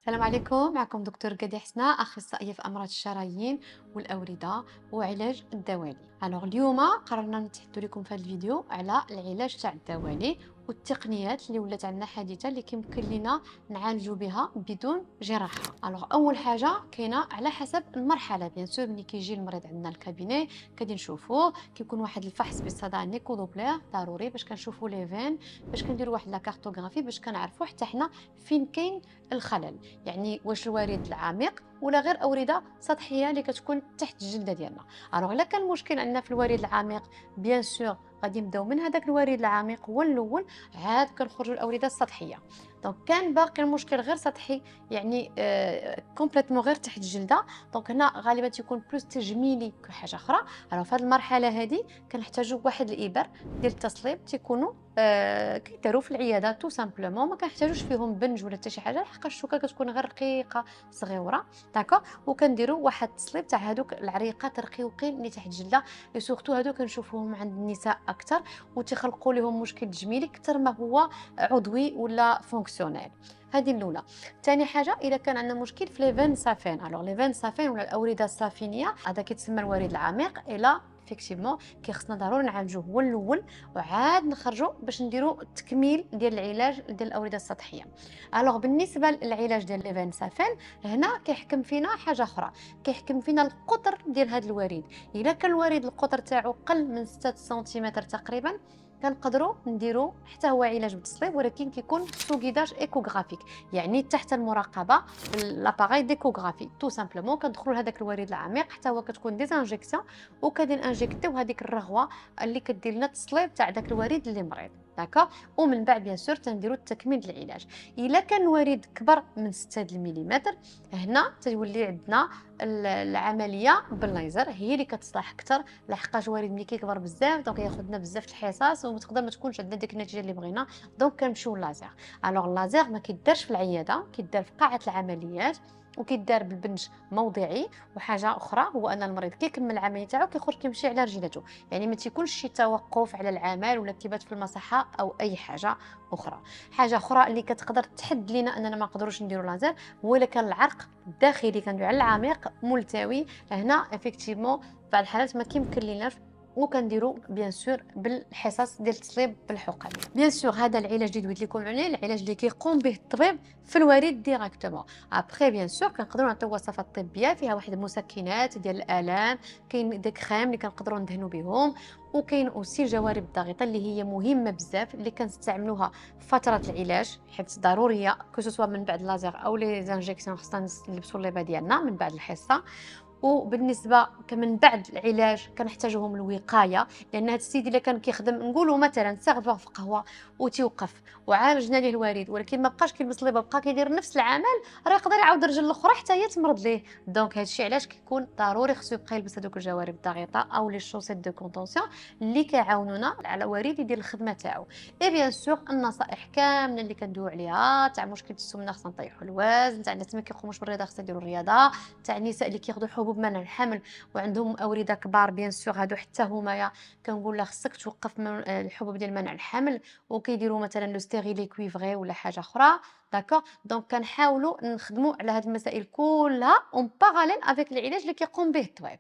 السلام عليكم. معكم دكتور قادي حسنة، أخصائية في أمراض الشرايين والأوردة وعلاج الدوالي. اليوم قررنا نتحدث لكم في هذا الفيديو على العلاج تاع الدوالي والتقنيات اللي ولات عندنا حديثة اللي كيمكن لنا نعالجوا بها بدون جراحة. أول حاجة كاينة على حسب المرحلة، بيان سور ملي كيجي المريض عندنا الكابيني كادي نشوفوه كيكون واحد الفحص بصدى نيكو دوبلير ضروري باش كنشوفوا لي فين، باش كنديروا واحد لا كارتوغرافي باش كنعرفوا حتى حنا فين كاين الخلل. يعني واش الوريد العميق ولا غير أوردة سطحية اللي كتكون تحت الجلدة ديالنا. إلا كان المشكل عندنا في الوريد العميق، بيان سور غادي نبداو من هذاك الوريد العميق هو الأول، عاد كنخرجوا الأوردة السطحية. دونك كان باقي المشكل غير سطحي، يعني كومبليتمون غير تحت الجلدة، دونك هنا غالبا تيكون بلوس تجميلي كحاجة أخرى. في هذه المرحلة هذه كنحتاجوا واحد الإبر ديال التصليب تيكونوا كيداروا في العياده تو سامبلومون، ما كنحتاجوش فيهم بنج ولا حتى شي حاجه، لحقاش الشوكه كتكون غير رقيقه صغيره. داكوغ. وكنديروا واحد التصليب تاع هذوك العريقات الرقيقين اللي تحت الجلده، لي سورتو هادو كنشوفوهم عند النساء اكثر وتيخلقوا لهم مشكل تجميلي اكثر ما هو عضوي ولا فونكسيونيل. هذه الاولى. ثاني حاجه، اذا كان عندنا مشكل في لي فين سافين، لي فين سافين ولا الاورده السافينيه، هذا كيتسمى الوريد العميق. الا افيكتيفمون كيخصنا ضروري نعالجوه هو الاول، وعاد نخرجوا باش نديروا التكميل ديال العلاج ديال الاورده السطحيه. بالنسبه للعلاج ديال لي فين سافين، هنا كيحكم فينا حاجه اخرى، كيحكم فينا القطر ديال هذا الوريد. الا كان الوريد القطر تاعو قل من 6 سنتيمتر تقريبا، كنقدروا نديروا حتى هو علاج بالتصليب، ولكن كيكون سو غيداج ايكوغرافيك، يعني تحت المراقبه لاباغاي ديكوغرافي. تو سامبلومون كندخلوا لهذاك الوريد العميق حتى هو كتكون ديزانجيكسيون، وكادي انجيكتيو هذيك الرغوه اللي كدير لنا التصليب تاع داك الوريد اللي مريض. داكوغ. ومن بعد بيان سور تنديروا التكميل ديال العلاج. الا كان الوريد كبر من 6 المليمتر، هنا تولي عندنا العمليه بالليزر هي اللي كتصلح اكثر، لحقاش الوريد ملي كيكبر بزاف دونك ياخذنا بزاف الحصص وتقدر ما تكونش عندنا ديك النتيجه اللي بغينا، دونك كنمشيو للازر. اللازر ما كيدارش في العياده، كيدار في قاعه العمليات، وكيدار بالبنج موضعي. وحاجه اخرى هو ان المريض كيكمل العمليه تاعو كيخرج كيمشي على رجلته، يعني ما تيكونش شي توقف على العمل ولا كيبات في المصحه او اي حاجه اخرى. حاجه اخرى اللي كتقدر تحد لينا اننا ما نقدروش نديروا لازر، هو الا كان العرق الداخلي كندوي على العميق ملتوي. هنا افيكتيفمون بعض الحالات ما كيمكن ليناش، وكنديروا بيان سور بالحصص ديال التصليب بالحقن. بيان سور هذا العلاج اللي دويت لكم عليه، العلاج اللي كيقوم به الطبيب في الوريد ديراكتومون. ابخي بيان سور كنقدروا نعطيو وصفات طبيه فيها واحد المسكنات ديال الالام، كاين ديك خيم اللي كنقدروا ندهنوا بهم، وكاين اوسي الجوارب الضغيطه اللي هي مهمه بزاف اللي كنستعملوها في فتره العلاج، حيت ضروريه كو من بعد لازر او لي زانجيكسيون خصنا نلبسوا الليبه ديالنا من بعد الحصه. وبالنسبه كمن بعد العلاج كنحتاجوهم الوقايه، لان هذا السيد الا كان كيخدم نقولوا مثلا سيرفور في قهوه وتيوقف وعالجنا ليه الوريد ولكن ما بقاش كيلبس ليبه، بقى كيدير نفس العمل، راه يقدر يعاود الرجل الاخرى حتى هي تمرض ليه. دونك هذا الشيء علاش كيكون ضروري خصو يبقى يلبس هذوك الجوارب الضغيطه او لي شوسيت دو كونطونسيون اللي كيعاونونا على الوريد يدير الخدمه تاعو. اي بيان سور النصائح كامله اللي كندويو عليها تاع مشكله السمنه خصنا نطيحوا الوزن، تاع الناس ما كيقوموش بالرياضه خصنا يديروا الرياضه، تاع النساء اللي كياخذوا حبوب منع الحمل وعندهم أوردة كبار بيان سور هادو حتى همايا كنقول لها خصك توقف من الحبوب ديال منع الحمل، وكيديروا مثلا لو ستيريلي كويفغي ولا حاجه اخرى. داكوغ. دونك كنحاولوا نخدموا على هاد المسائل كلها اون باراليل افيك العلاج اللي كيقوم به الطبيب.